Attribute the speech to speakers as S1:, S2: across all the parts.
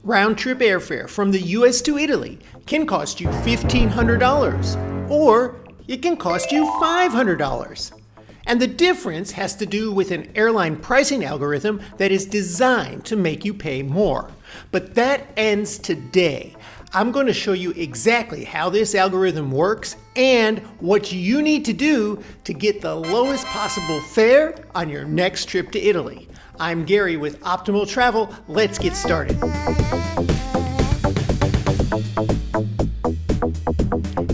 S1: Round-trip airfare from the US to Italy can cost you $1,500, or it can cost you $500. And the difference has to do with an airline pricing algorithm that is designed to make you pay more. But that ends today. I'm going to show you exactly how this algorithm works and what you need to do to get the lowest possible fare on your next trip to Italy. I'm Gary with Optimal Travel. Let's get started.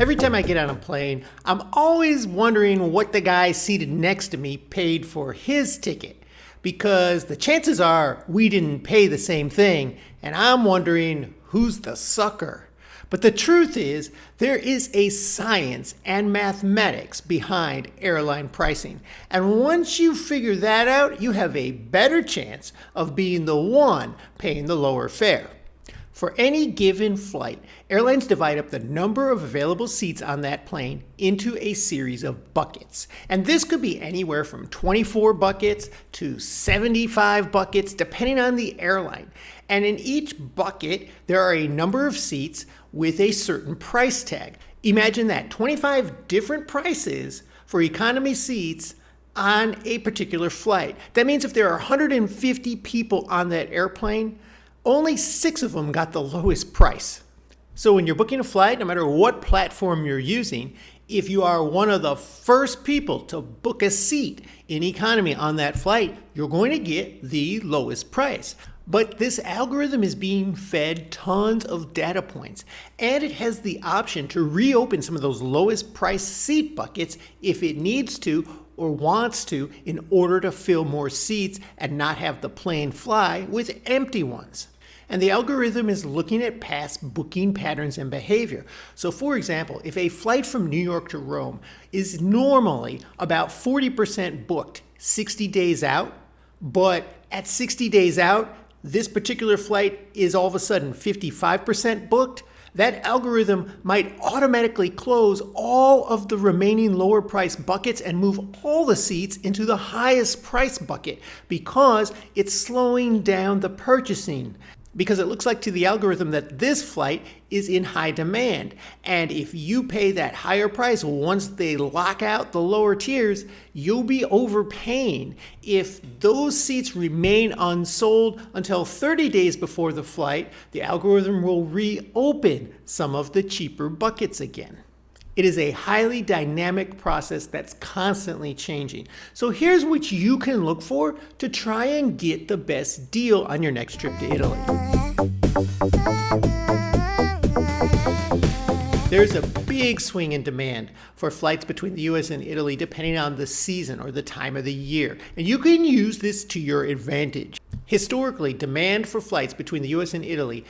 S1: Every time I get on a plane, I'm always wondering what the guy seated next to me paid for his ticket, because the chances are we didn't pay the same thing, and I'm wondering who's the sucker. But the truth is, there is a science and mathematics behind airline pricing. And once you figure that out, you have a better chance of being the one paying the lower fare. For any given flight, airlines divide up the number of available seats on that plane into a series of buckets. And this could be anywhere from 24 buckets to 75 buckets, depending on the airline. And in each bucket, there are a number of seats with a certain price tag. Imagine that, 25 different prices for economy seats on a particular flight. That means if there are 150 people on that airplane, only 6 of them got the lowest price. So when you're booking a flight, no matter what platform you're using, if you are one of the first people to book a seat in economy on that flight, you're going to get the lowest price. But this algorithm is being fed tons of data points, and it has the option to reopen some of those lowest price seat buckets if it needs to or wants to, in order to fill more seats and not have the plane fly with empty ones. And the algorithm is looking at past booking patterns and behavior. So for example, if a flight from New York to Rome is normally about 40% booked 60 days out, but at 60 days out, this particular flight is all of a sudden 55% booked, that algorithm might automatically close all of the remaining lower price buckets and move all the seats into the highest price bucket, because it's slowing down the purchasing. Because it looks like to the algorithm that this flight is in high demand. And if you pay that higher price once they lock out the lower tiers, you'll be overpaying. If those seats remain unsold until 30 days before the flight, the algorithm will reopen some of the cheaper buckets again. It is a highly dynamic process that's constantly changing. So here's what you can look for to try and get the best deal on your next trip to Italy. There's a big swing in demand for flights between the US and Italy depending on the season or the time of the year. And you can use this to your advantage. Historically, demand for flights between the US and Italy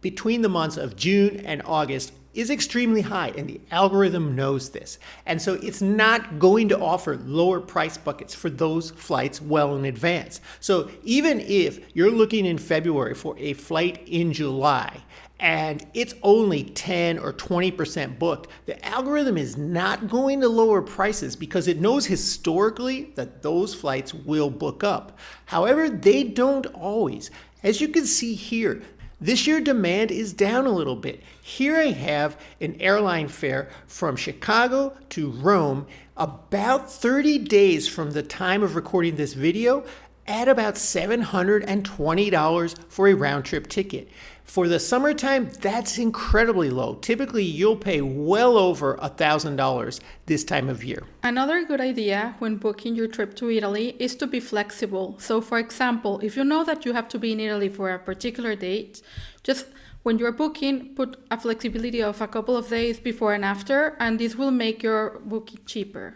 S1: between the months of June and August is extremely high, and the algorithm knows this. And so it's not going to offer lower price buckets for those flights well in advance. So even if you're looking in February for a flight in July and it's only 10 or 20% booked, the algorithm is not going to lower prices because it knows historically that those flights will book up. However, they don't always. As you can see here, this year demand is down a little bit. Here I have an airline fare from Chicago to Rome about 30 days from the time of recording this video at about $720 for a round trip ticket. For the summertime, that's incredibly low. Typically, you'll pay well over $1,000 this time of year.
S2: Another good idea when booking your trip to Italy is to be flexible. So for example, if you know that you have to be in Italy for a particular date, just when you're booking, put a flexibility of a couple of days before and after, and this will make your booking cheaper.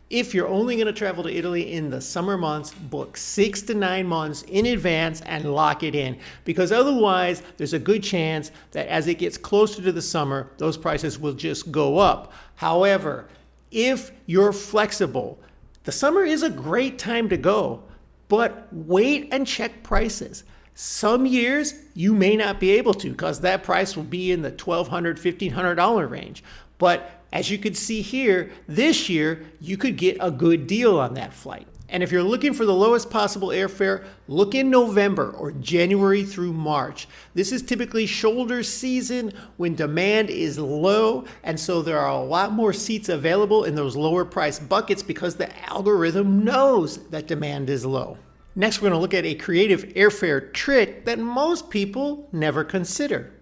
S1: If you're only going to travel to Italy in the summer months, book 6 to 9 months in advance and lock it in, because otherwise there's a good chance that as it gets closer to the summer, those prices will just go up. However, if you're flexible, the summer is a great time to go, but wait and check prices. Some years you may not be able to, because that price will be in the $1,200, $1,500 range. But as you can see here, this year you could get a good deal on that flight. And if you're looking for the lowest possible airfare, look in November or January through March. This is typically shoulder season when demand is low, and so there are a lot more seats available in those lower price buckets because the algorithm knows that demand is low. Next, we're going to look at a creative airfare trick that most people never consider.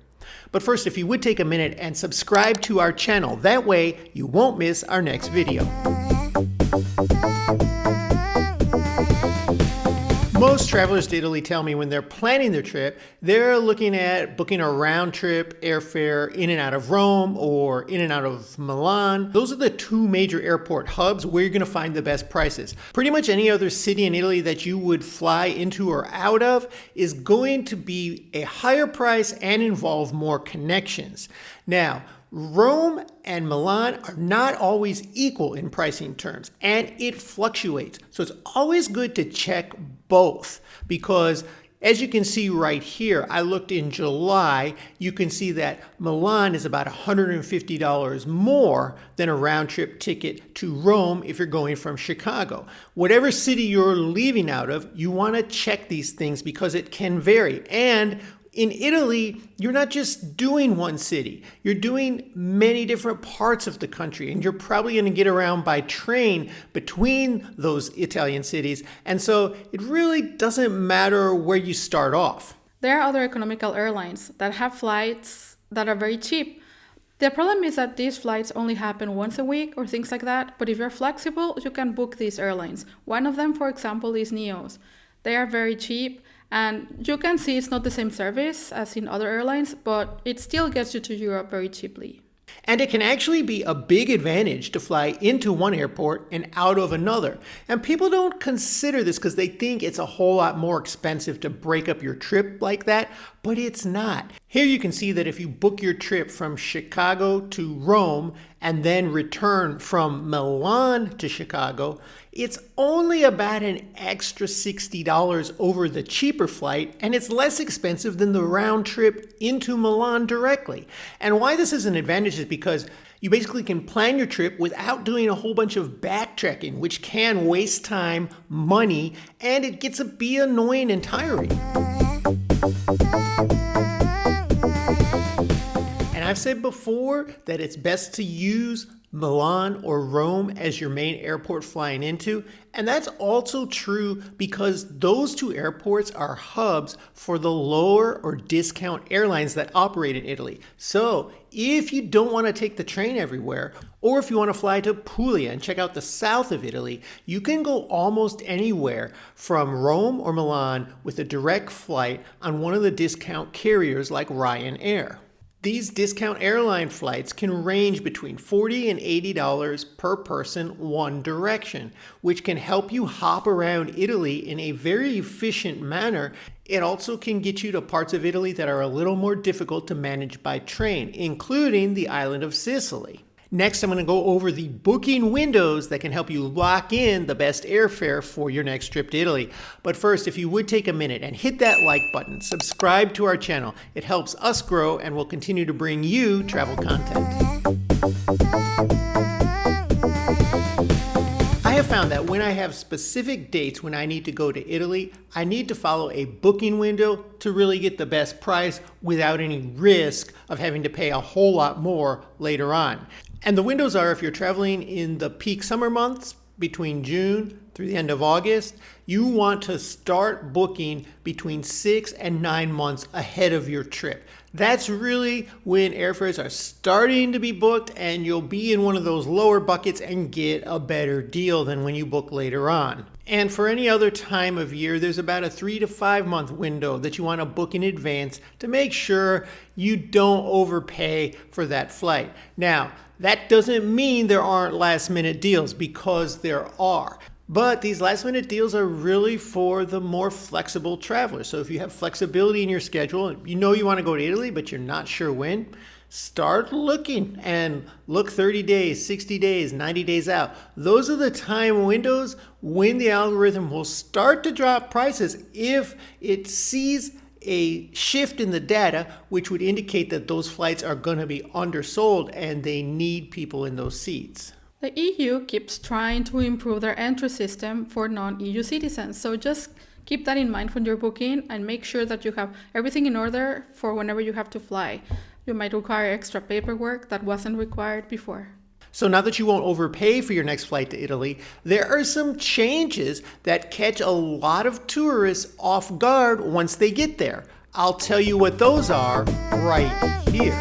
S1: But first, if you would take a minute and subscribe to our channel, that way you won't miss our next video. Most travelers to Italy tell me when they're planning their trip, they're looking at booking a round trip airfare in and out of Rome or in and out of Milan. Those are the two major airport hubs where you're going to find the best prices. Pretty much any other city in Italy that you would fly into or out of is going to be a higher price and involve more connections. Now, Rome and Milan are not always equal in pricing terms, and it fluctuates. So it's always good to check both because as you can see right here, I looked in July, you can see that Milan is about $150 more than a round trip ticket to Rome if you're going from Chicago. Whatever city you're leaving out of, you want to check these things because it can vary. And in Italy, you're not just doing one city, you're doing many different parts of the country, and you're probably going to get around by train between those Italian cities. And so it really doesn't matter where you start off.
S2: There are other economical airlines that have flights that are very cheap. The problem is that these flights only happen once a week or things like that, but if you're flexible, you can book these airlines. One of them, for example, is Neos. They are very cheap. And you can see it's not the same service as in other airlines, but it still gets you to Europe very cheaply.
S1: And it can actually be a big advantage to fly into one airport and out of another. And people don't consider this because they think it's a whole lot more expensive to break up your trip like that, but it's not. Here you can see that if you book your trip from Chicago to Rome and then return from Milan to Chicago, it's only about an extra $60 over the cheaper flight, and it's less expensive than the round trip into Milan directly. And why this is an advantage is because you basically can plan your trip without doing a whole bunch of backtracking, which can waste time, money, and it gets to be annoying and tiring. And I've said before that it's best to use Milan or Rome as your main airport flying into, and that's also true because those two airports are hubs for the lower or discount airlines that operate in Italy. So if you don't want to take the train everywhere, or if you want to fly to Puglia and check out the south of Italy, you can go almost anywhere from Rome or Milan with a direct flight on one of the discount carriers like Ryanair. These discount airline flights can range between $40 and $80 per person one direction, which can help you hop around Italy in a very efficient manner. It also can get you to parts of Italy that are a little more difficult to manage by train, including the island of Sicily. Next, I'm going to go over the booking windows that can help you lock in the best airfare for your next trip to Italy. But first, if you would take a minute and hit that like button, subscribe to our channel. It helps us grow and will continue to bring you travel content. I have found that when I have specific dates when I need to go to Italy, I need to follow a booking window to really get the best price without any risk of having to pay a whole lot more later on. And the windows are if you're traveling in the peak summer months between June through the end of August, you want to start booking between 6 and 9 months ahead of your trip. That's really when airfares are starting to be booked and you'll be in one of those lower buckets and get a better deal than when you book later on. And for any other time of year, there's about a 3 to 5 month window that you want to book in advance to make sure you don't overpay for that flight. Now, that doesn't mean there aren't last minute deals, because there are. But these last minute deals are really for the more flexible travelers. So if you have flexibility in your schedule, you know you want to go to Italy, but you're not sure when, start looking and look 30 days, 60 days, 90 days out. Those are the time windows when the algorithm will start to drop prices if it sees a shift in the data, which would indicate that those flights are going to be undersold and they need people in those seats.
S2: The EU keeps trying to improve their entry system for non-EU citizens, so just keep that in mind when you're booking and make sure that you have everything in order for whenever you have to fly. You might require extra paperwork that wasn't required before.
S1: So now that you won't overpay for your next flight to Italy, there are some changes that catch a lot of tourists off guard once they get there. I'll tell you what those are right here.